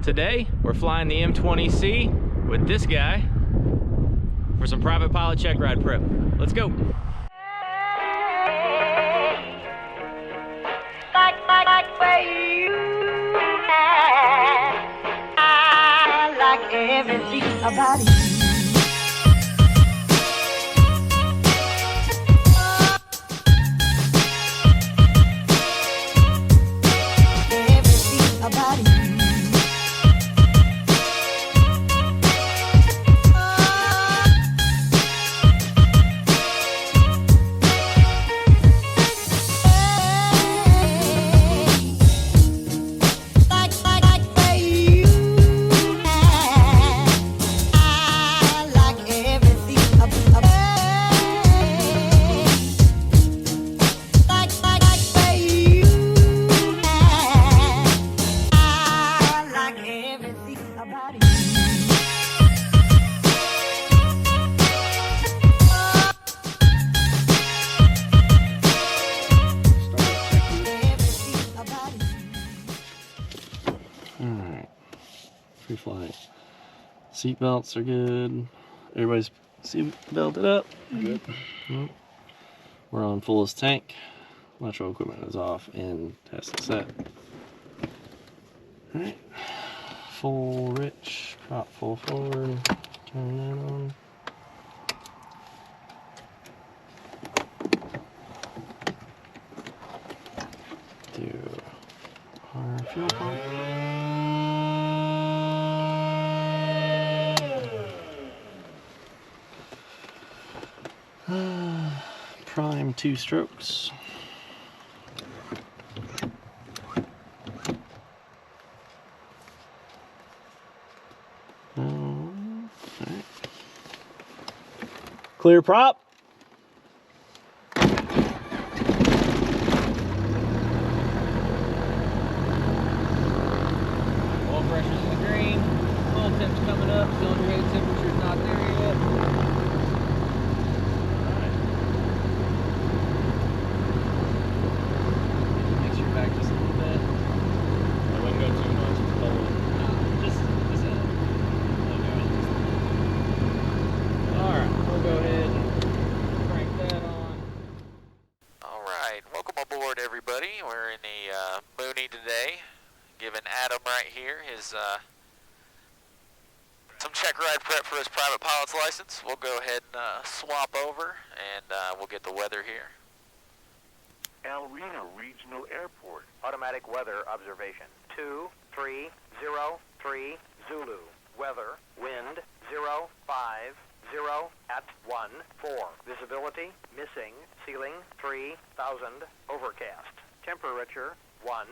Today, we're flying the M20C with this guy for some private pilot check ride prep. Let's go. I like everything about you. Everything about you. Alright, free flight. Seat belts are good. Everybody's seat belted up. Good. We're on fullest tank. Electrical equipment is off and test set. Alright, full rich, prop full forward. Turn that on. Do our fuel pump. Prime 2 strokes. Alright. Clear prop. Oil pressure's in the green. Oil temp's coming up. Cylinder head temperature's not there yet. Make sure back just a little bit. I wouldn't go too much. Just a Alright, we'll go ahead and crank that on. Alright, welcome aboard everybody. We're in the Mooney today. Giving Adam right here his some check ride prep for his private pilot's license. We'll go ahead and swap over and we'll get the weather here. Alrena Regional Airport. Automatic weather observation. 2303 Zulu. Weather, wind 050 at 14. Visibility, missing, ceiling 3000, overcast. Temperature 1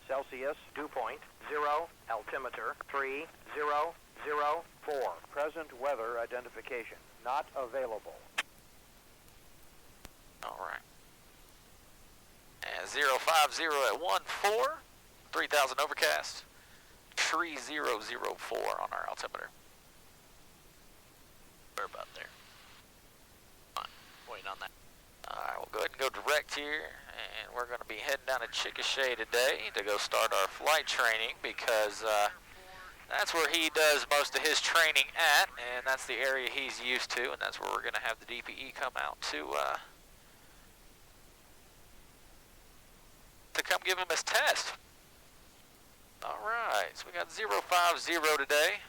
Celsius, dew point 0, altimeter 3004. Present weather identification not available. Alright. And 050 at 14, 3000 overcast, 3004 on our altimeter. We're about there. Fine. Waiting on that. Alright, we'll go ahead and go direct here, and we're going to be heading down to Chickasha today to go start our flight training because that's where he does most of his training at, and that's the area he's used to, and that's where we're going to have the DPE come out to come give him his test. Alright, so we got 050 today.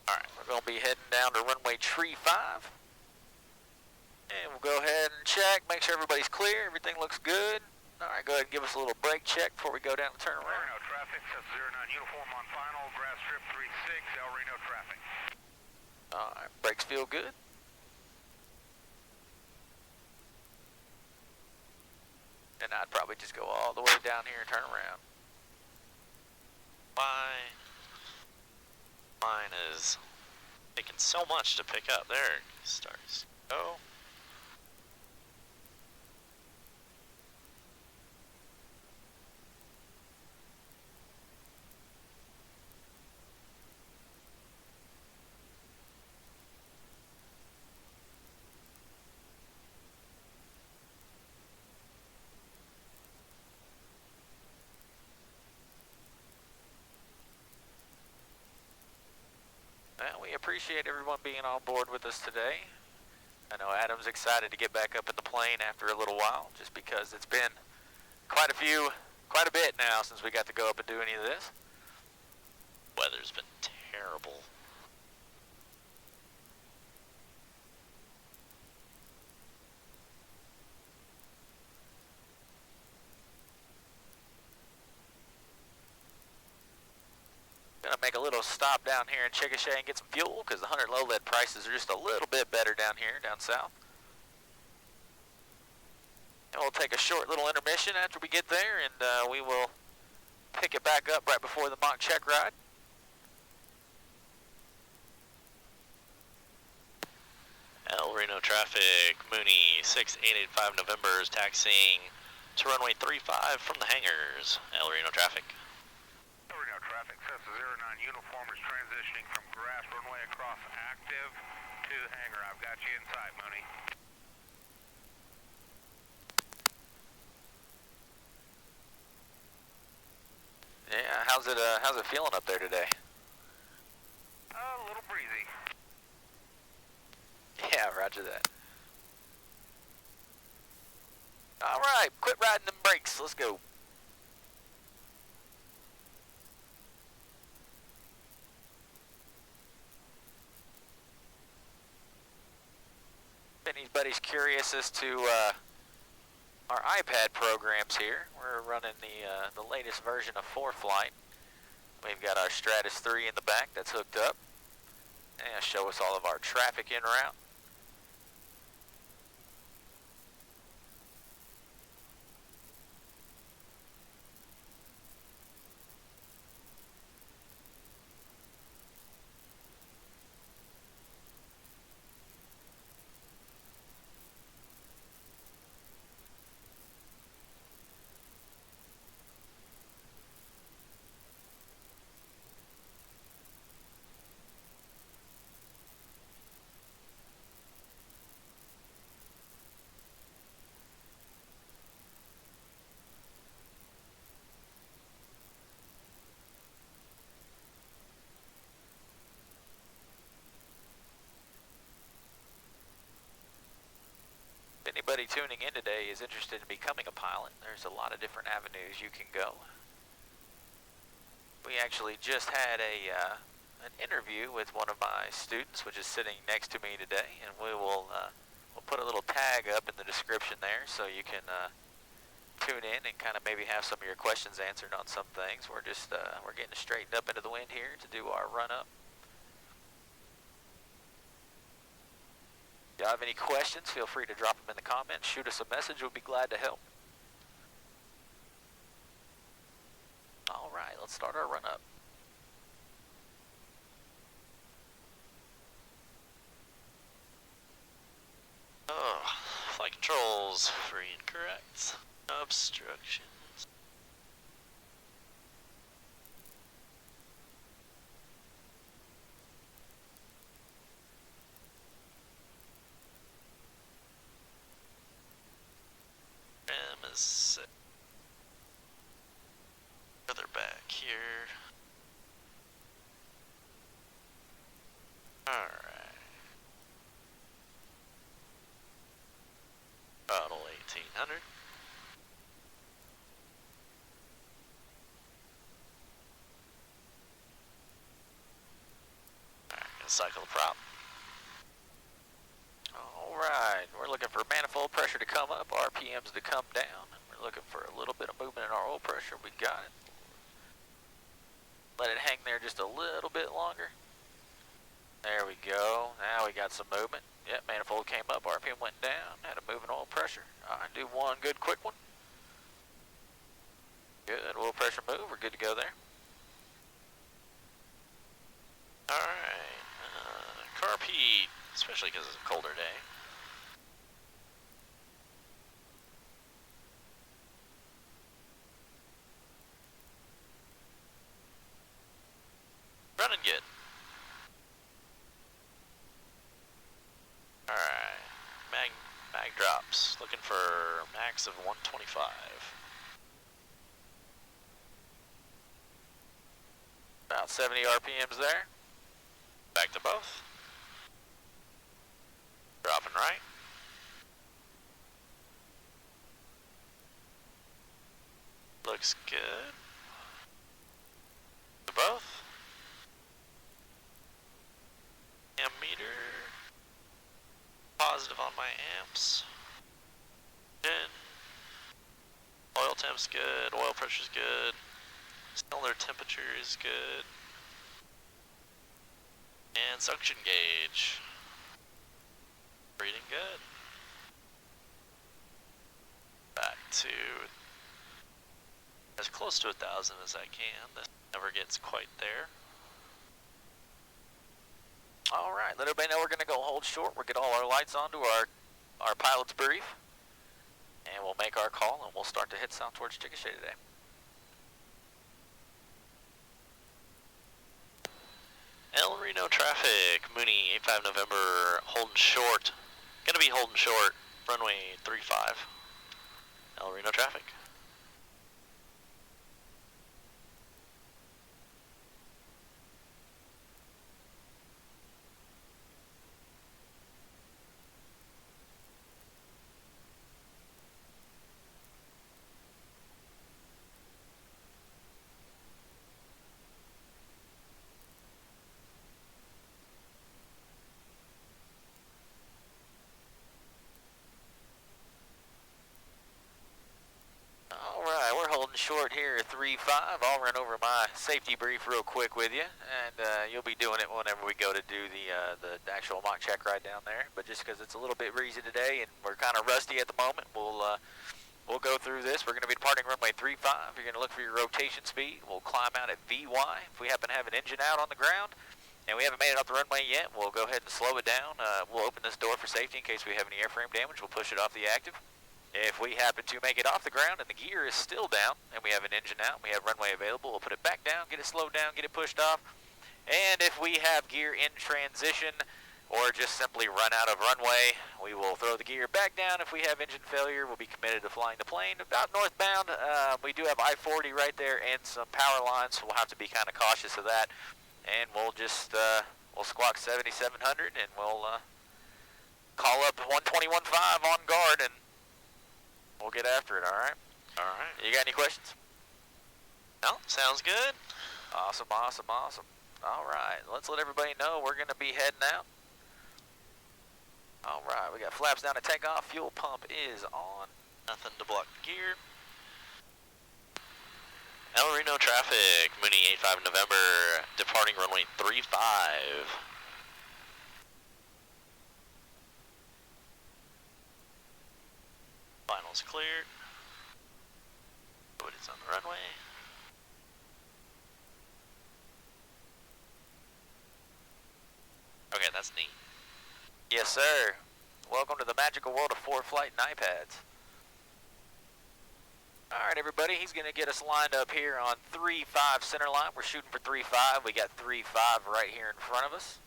Alright, we're going to be heading down to runway tree 5. And we'll go ahead and check, make sure everybody's clear, everything looks good. Alright, go ahead and give us a little brake check before we go down and turn around. Reno traffic, 09 uniform on final, grass strip 36, El Reno traffic. Alright, brakes feel good. And I'd probably just go all the way down here and turn around. Mine is taking so much to pick up. There it starts. Oh. we appreciate everyone being on board with us today. I know Adam's excited to get back up in the plane after a little while, just because it's been quite a bit now since we got to go up and do any of this. Weather's been terrible. Gonna make a little stop down here in Chickasha and get some fuel, because the 100 low lead prices are just a little bit better down here, down south. And we'll take a short little intermission after we get there, and we will pick it back up right before the mock check ride. El Reno traffic, Mooney 6885 November is taxiing to runway 35 from the hangars. El Reno traffic. El Reno traffic, Cessna 09 uniform is transitioning from grass runway across active to hangar. I've got you inside, Mooney. Yeah, how's it feeling up there today? A little breezy. Yeah, roger that. All right, quit riding them brakes. Let's go. If anybody's curious as to our iPad programs here, we're running the latest version of 4Flight. We've got our Stratus 3 in the back that's hooked up, and show us all of our traffic en route. Anybody tuning in today is interested in becoming a pilot, there's a lot of different avenues you can go. We actually just had an interview with one of my students, which is sitting next to me today, and we'll put a little tag up in the description there so you can tune in and kind of maybe have some of your questions answered on some things. We're getting straightened up into the wind here to do our run up. If you have any questions, feel free to drop them in the comments. Shoot us a message. We'll be glad to help. All right, let's start our run up. Oh, flight controls, free and correct. Obstructions. Is set further back here. Alright. Bottle 1800. Alright, gonna cycle the prop. Alright, we're looking for manifold pressure to come up, RPMs to come down. We're looking for a little bit of movement in our oil pressure. We got it. Let it hang there just a little bit longer. There we go. Now we got some movement. Yep, manifold came up, RPM went down. Had a move in oil pressure. Alright, do one good quick one. Good, oil pressure move. We're good to go there. Alright, carb heat, especially because it's a colder day. Running good. Alright, mag drops. Looking for max of 125. About 70 RPMs there. Back to both. Dropping right. Looks good. To both. Amp meter. Positive on my amps. Good. Oil temp's good. Oil pressure's good. Cylinder temperature is good. And suction gauge. Reading good. Back to as close to 1,000 as I can. This never gets quite there. Alright, let everybody know we're going to go hold short. We'll get all our lights onto our pilot's brief. And we'll make our call and we'll start to head south towards Chickasha today. El Reno traffic, Mooney 85 November, holding short. Gonna be holding short, runway 35. El Reno traffic. Short here, 3-5. I'll run over my safety brief real quick with you, and you'll be doing it whenever we go to do the actual mock check ride down there. But just because it's a little bit breezy today and we're kind of rusty at the moment, we'll go through this. We're going to be departing runway 35. You're going to look for your rotation speed. We'll climb out at VY. If we happen to have an engine out on the ground and we haven't made it up the runway yet, we'll go ahead and slow it down. We'll open this door for safety in case we have any airframe damage. We'll push it off the active. If we happen to make it off the ground and the gear is still down and we have an engine out, we have runway available, we'll put it back down, get it slowed down, get it pushed off. And if we have gear in transition or just simply run out of runway, we will throw the gear back down. If we have engine failure, we'll be committed to flying the plane about northbound. We do have I-40 right there and some power lines, so we'll have to be kind of cautious of that. And we'll just, we'll squawk 7700 and we'll call up 121.5 on guard and we'll get after it, alright? Alright. You got any questions? No? Sounds good. Awesome, awesome, awesome. Alright, let's let everybody know we're going to be heading out. Alright, we got flaps down to takeoff. Fuel pump is on. Nothing to block the gear. El Reno traffic, Mooney 85 November, departing runway 35. Finals cleared. It's on the runway. Okay, that's neat. Yes, sir. Welcome to the magical world of ForeFlight and iPads. Alright, everybody, he's going to get us lined up here on 3-5 center line. We're shooting for 3-5. We got 3-5 right here in front of us.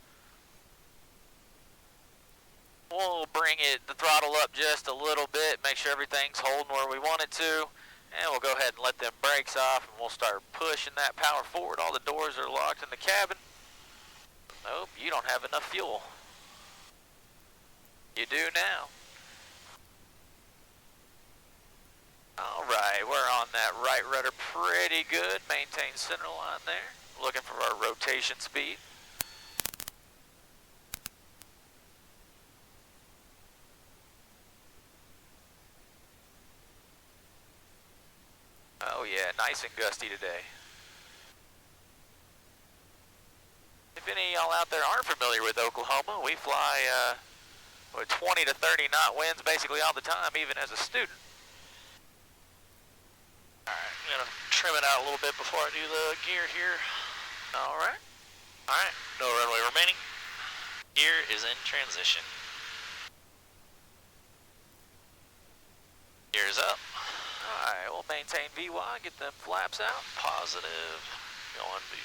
We'll bring the throttle up just a little bit, make sure everything's holding where we want it to, and we'll go ahead and let them brakes off, and we'll start pushing that power forward. All the doors are locked in the cabin. Nope, you don't have enough fuel. You do now. Alright, we're on that right rudder pretty good. Maintain center line there. Looking for our rotation speed. Oh yeah, nice and gusty today. If any of y'all out there aren't familiar with Oklahoma, we fly with 20 to 30 knot winds basically all the time, even as a student. Alright, I'm going to trim it out a little bit before I do the gear here. Alright. Alright, no runway remaining. Gear is in transition. Gear is up. Alright, we'll maintain VY, get them flaps out. Positive, going V.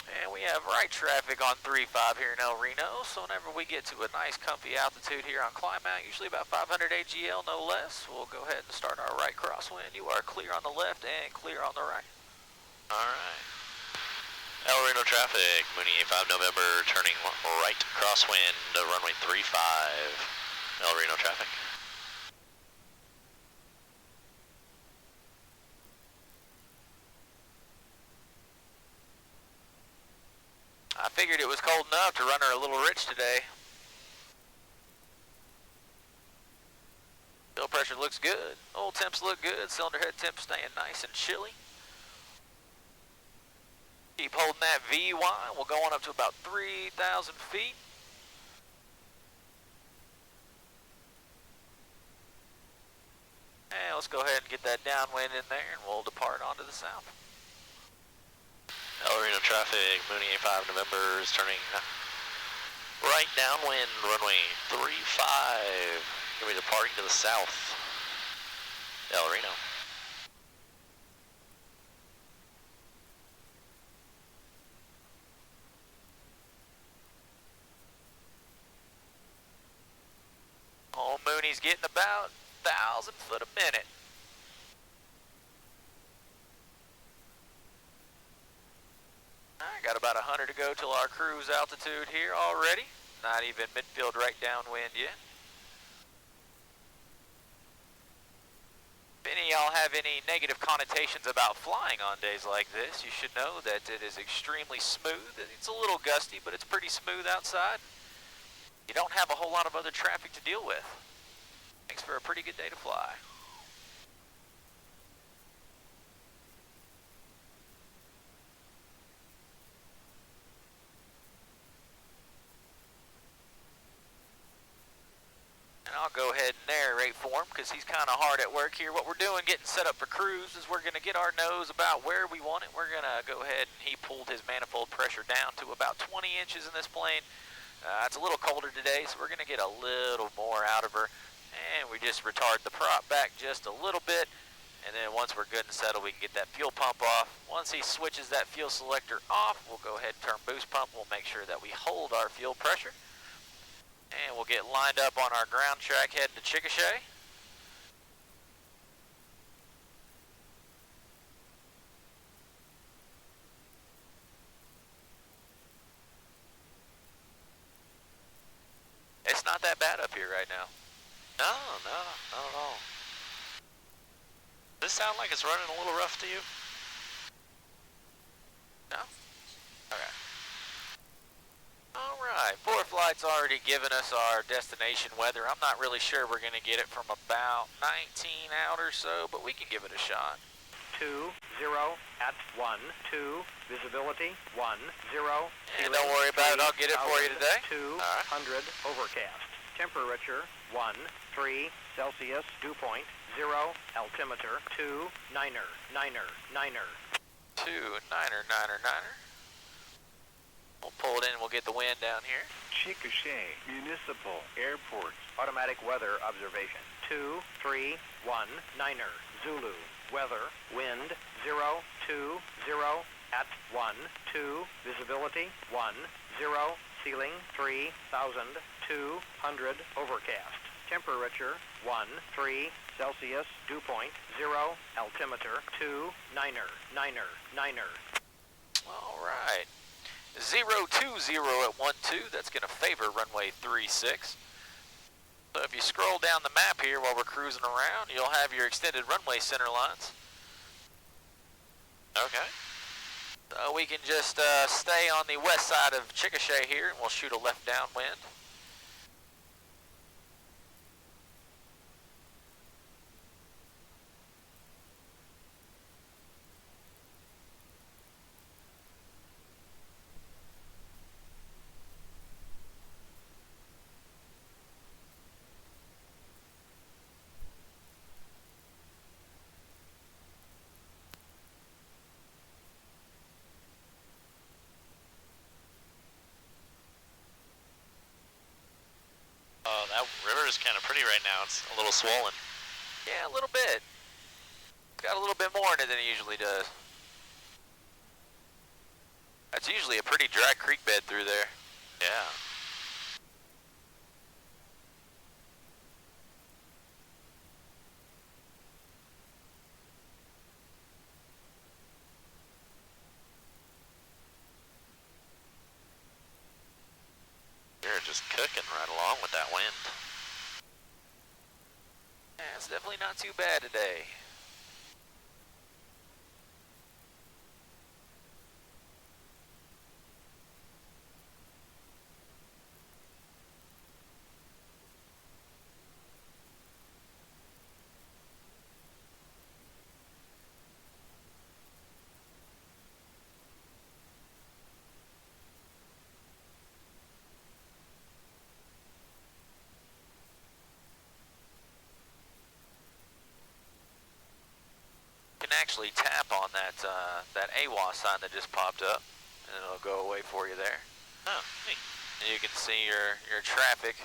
And we have right traffic on 3-5 here in El Reno, so whenever we get to a nice comfy altitude here on climb out, usually about 500 AGL, no less, we'll go ahead and start our right crosswind. You are clear on the left and clear on the right. Alright. El Reno traffic, Mooney 85 November, turning right crosswind, runway 35. El Reno traffic. I figured it was cold enough to run her a little rich today. Fuel pressure looks good. Oil temps look good. Cylinder head temps staying nice and chilly. Keep holding that VY. We'll go on up to about 3,000 feet. And let's go ahead and get that downwind in there, and we'll depart onto the south. El Reno traffic, Mooney 85 November is turning right downwind, runway 35. Going to be departing to the south. El Reno. Old Mooney's getting about 1,000 foot a minute. I got about 100 to go till our cruise altitude here already. Not even midfield right downwind yet. If any of y'all have any negative connotations about flying on days like this, you should know that it is extremely smooth. It's a little gusty, but it's pretty smooth outside. You don't have a whole lot of other traffic to deal with. Makes for a pretty good day to fly. And I'll go ahead and narrate for him because he's kind of hard at work here. What we're doing, getting set up for cruise, is we're going to get our nose about where we want it. We're going to go ahead and he pulled his manifold pressure down to about 20 inches in this plane. It's a little colder today, so we're going to get a little more out of her. And we just retard the prop back just a little bit. And then once we're good and settled, we can get that fuel pump off. Once he switches that fuel selector off, we'll go ahead and turn boost pump. We'll make sure that we hold our fuel pressure. And we'll get lined up on our ground track heading to Chickasha. It's not that bad up here right now. No, not at all. Does this sound like it's running a little rough to you? No? Okay. Alright, 4 flight's already given us our destination weather. I'm not really sure we're going to get it from about 19 out or so, but we can give it a shot. 20 at 12, visibility 10. And don't worry about it, I'll get it for you today. 200 overcast. Temperature 13 Celsius, dew point 0, altimeter 29er. 29er. We'll pull it in and we'll get the wind down here. Chickasha Municipal Airport. Automatic weather observation 2319er. Zulu. Weather, wind 020 at 12, visibility 10, ceiling 3,200 overcast. Temperature 13 Celsius, dew point 0, altimeter 29er. All right. 020 at 12, that's going to favor runway 36. So if you scroll down the map here while we're cruising around, you'll have your extended runway center lines. Okay. So we can just stay on the west side of Chickasha here, and we'll shoot a left downwind. Oh, that river is kind of pretty right now. It's a little swollen. Yeah, a little bit. It's got a little bit more in it than it usually does. That's usually a pretty dry creek bed through there. Yeah. just cooking right along with that wind. Yeah, it's definitely not too bad today. Actually tap on that that AWA sign that just popped up, and it'll go away for you there. Oh, neat. And you can see your traffic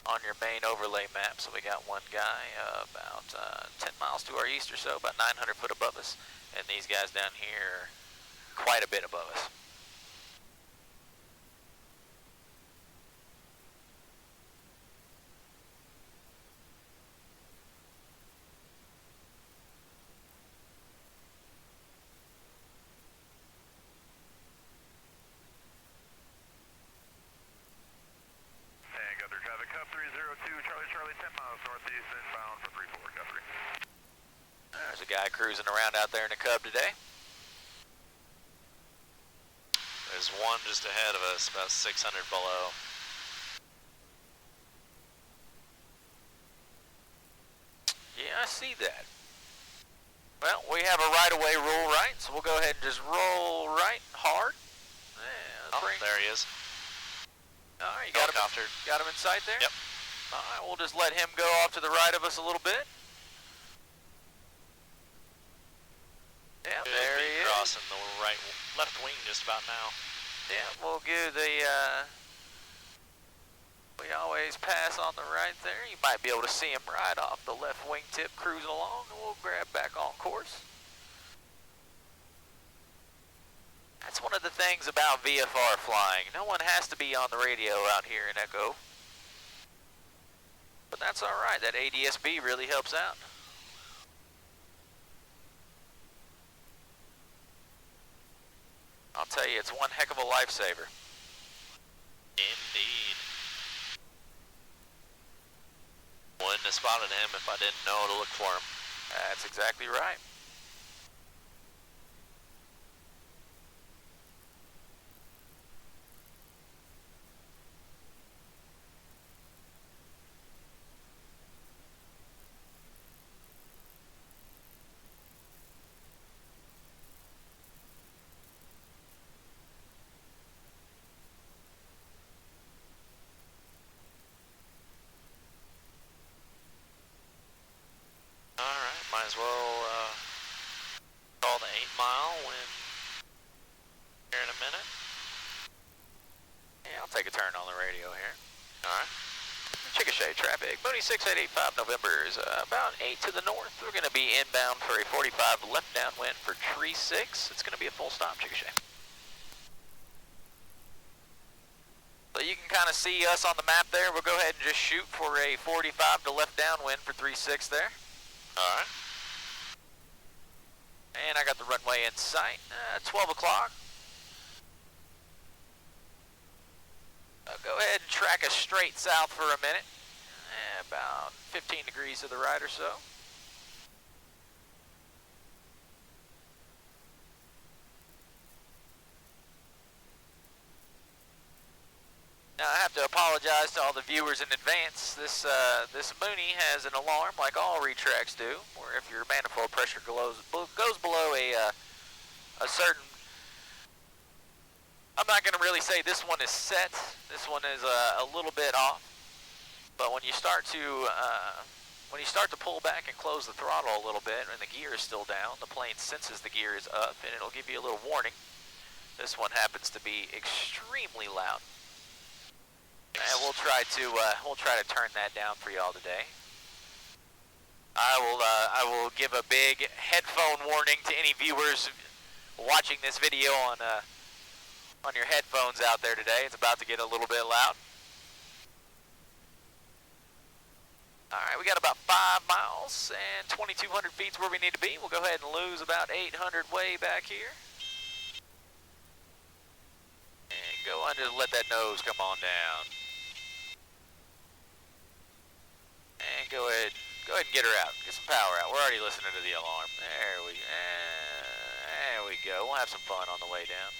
on your main overlay map. So we got one guy about 10 miles to our east or so, about 900 foot above us, and these guys down here quite a bit above us. There's a guy cruising around out there in the Cub today. There's one just ahead of us, about 600 below. Yeah, I see that. Well, we have a right-of-way rule, right? So we'll go ahead and just roll right hard. Yeah, there he is. All right, you got him in sight there? Yep. All right, we'll just let him go off to the right of us a little bit. Yeah, there he is. Crossing the left wing just about now. Yeah, we'll give the, we always pass on the right there. You might be able to see him right off the left wing tip cruising along, and we'll grab back on course. That's one of the things about VFR flying. No one has to be on the radio out here in Echo. But that's alright, that ADSB really helps out. I'll tell you, it's one heck of a lifesaver. Indeed. Wouldn't have spotted him if I didn't know to look for him. That's exactly right. Might as well call the 8 mile when here in a minute. Yeah, I'll take a turn on the radio here. Alright. Chickasha traffic, Mooney 6885 November is about 8 to the north. We're going to be inbound for a 45 left downwind for tree 6. It's going to be a full stop, Chickasha. So you can kind of see us on the map there. We'll go ahead and just shoot for a 45 to left downwind for 36 there. Alright. And I got the runway in sight, 12 o'clock. Go ahead and track us straight south for a minute. About 15 degrees to the right or so. Now I have to apologize to all the viewers in advance. This Mooney has an alarm like all retracts do, where if your manifold pressure goes below a certain, I'm not going to really say this one is set. This one is a little bit off. But when you start to pull back and close the throttle a little bit, and the gear is still down, the plane senses the gear is up, and it'll give you a little warning. This one happens to be extremely loud. And we'll try to turn that down for y'all today. I will give a big headphone warning to any viewers watching this video on your headphones out there today. It's about to get a little bit loud. All right, we got about 5 miles and 2,200 feet is where we need to be. We'll go ahead and lose about 800 way back here. And go under, let that nose come on down. And go ahead and get her out. Get some power out. We're already listening to the alarm. There we go. We'll have some fun on the way down.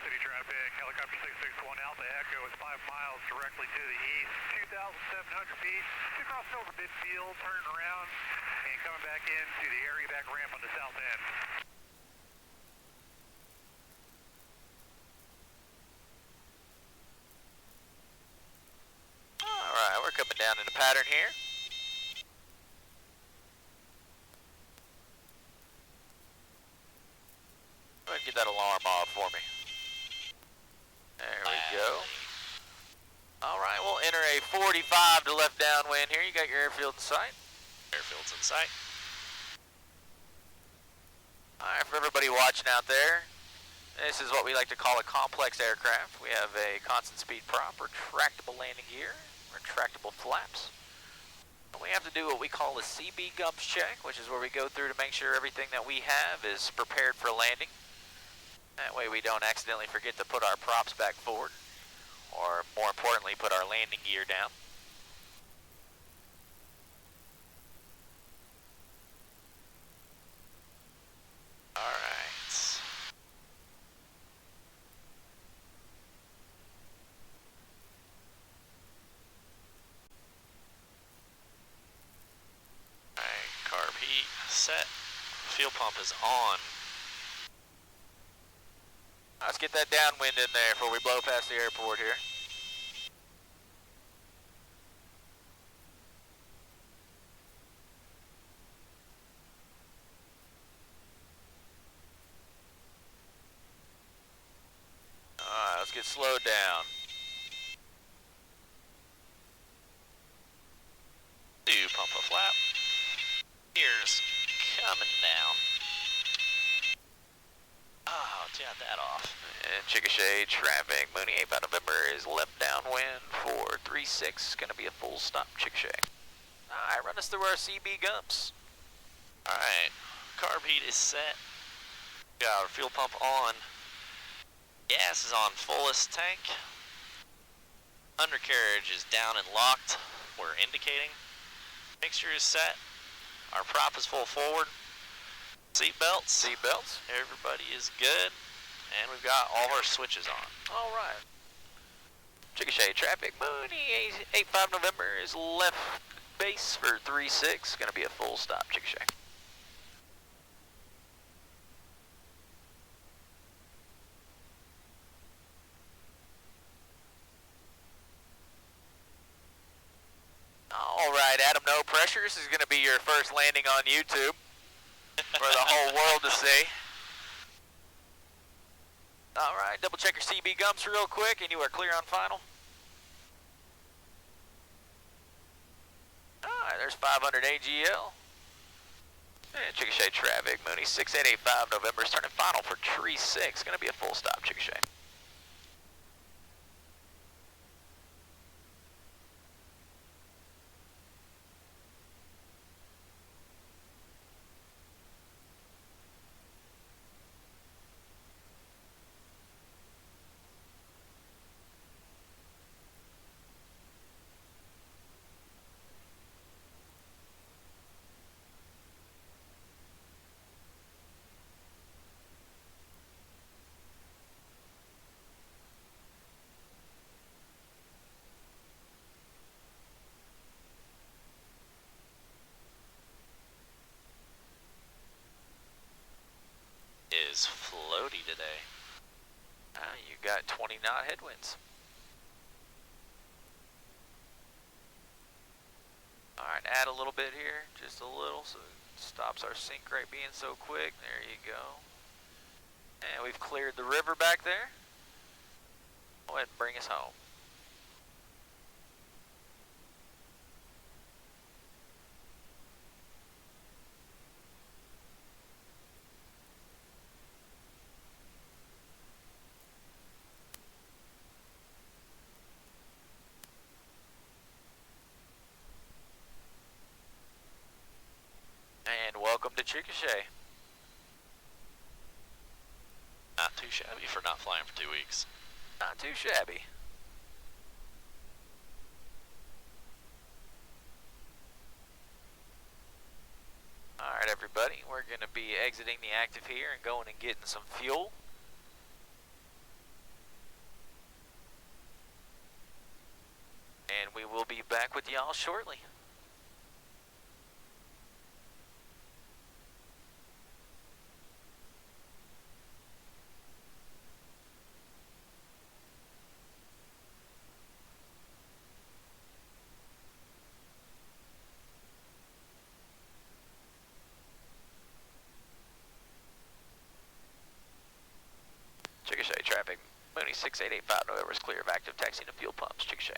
City traffic, helicopter 661 Alpha Echo is 5 miles directly to the east, 2,700 feet, to cross over midfield, turning around, and coming back into the air evac ramp on the south end. Alright, we're coming down in a pattern here. Go ahead and get that alarm off for me. There we go. Alright, we'll enter a 45 to left downwind here. You got your airfield in sight? Airfield's in sight. Alright, for everybody watching out there, this is what we like to call a complex aircraft. We have a constant speed prop, retractable landing gear, retractable flaps. We have to do what we call a CB gumps check, which is where we go through to make sure everything that we have is prepared for landing. That way we don't accidentally forget to put our props back forward, or more importantly, put our landing gear down. Alright. Alright, carb heat set. Fuel pump is on. Let's get that downwind in there before we blow past the airport here. Alright, let's get slowed down. Do pump a flap. Gears coming down. Oh, got that off. And Chickasha traffic, Mooney 8 by November is left downwind for 36. Gonna be a full stop, Chickasha. Alright, run us through our CB gumps. Alright, carb heat is set. Got our fuel pump on. Gas is on fullest tank. Undercarriage is down and locked. We're indicating. Mixture is set. Our prop is full forward. Seat belts. Seat belts. Everybody is good. And we've got all of our switches on. Alright. Chickasha traffic, Mooney 8-5 November is left base for 36. Gonna be a full stop, Chickasha. Alright, Adam, no pressure. This is gonna be your first landing on YouTube for the whole world to see. Alright, double check your CB gumps real quick and you are clear on final. Alright, there's 500 AGL. And Chickasha traffic, Mooney 6885 November, starting final for tree 6. Gonna be a full stop, Chickasha. Is floaty today. You got 20 knot headwinds. Alright, add a little bit here, just a little, so it stops our sink rate being so quick. There you go. And we've cleared the river back there. Go ahead and bring us home. welcome to Chickasha. Not too shabby for not flying for 2 weeks. Not too shabby. Alright everybody, we're going to be exiting the active here and going and getting some fuel. And we will be back with y'all shortly. Chickasha traffic, Mooney 6885 November is clear of active taxi to fuel pumps, Chickasha.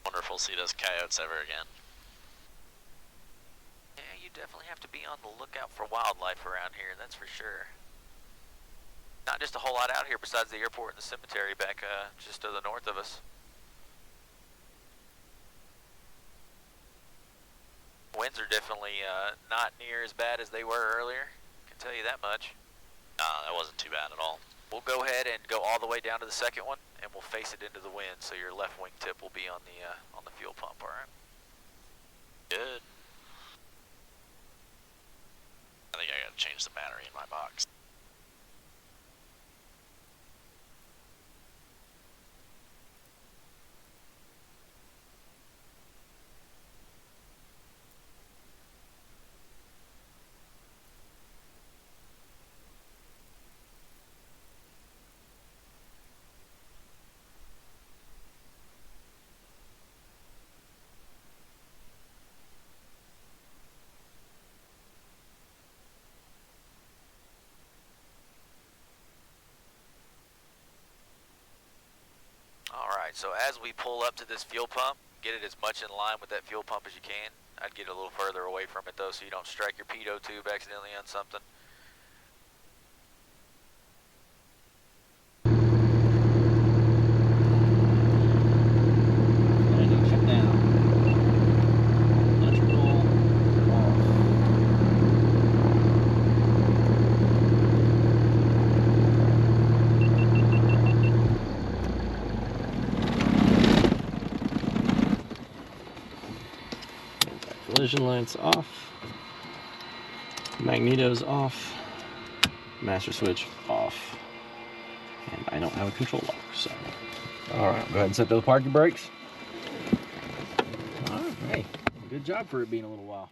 Wonder if we'll see those coyotes ever again. Yeah, you definitely have to be on the lookout for wildlife around here, that's for sure. Not just a whole lot out here besides the airport and the cemetery back just to the north of us. Winds are definitely not near as bad as they were earlier, I can tell you that much. That wasn't too bad at all. We'll go ahead and go all the way down to the second one, and we'll face it into the wind, so your left wing tip will be on the fuel pump, alright? Good. I think I gotta change the battery in my box. Alright, so as we pull up to this fuel pump, get it as much in line with that fuel pump as you can. I'd get a little further away from it though so you don't strike your pitot tube accidentally on something. Shutdown. Electrical off. Collision lights off. Magneto's off. Master switch off. And I don't have a control lock, so. Alright, go ahead and set those parking brakes. Alright, hey, good job for it being a little while.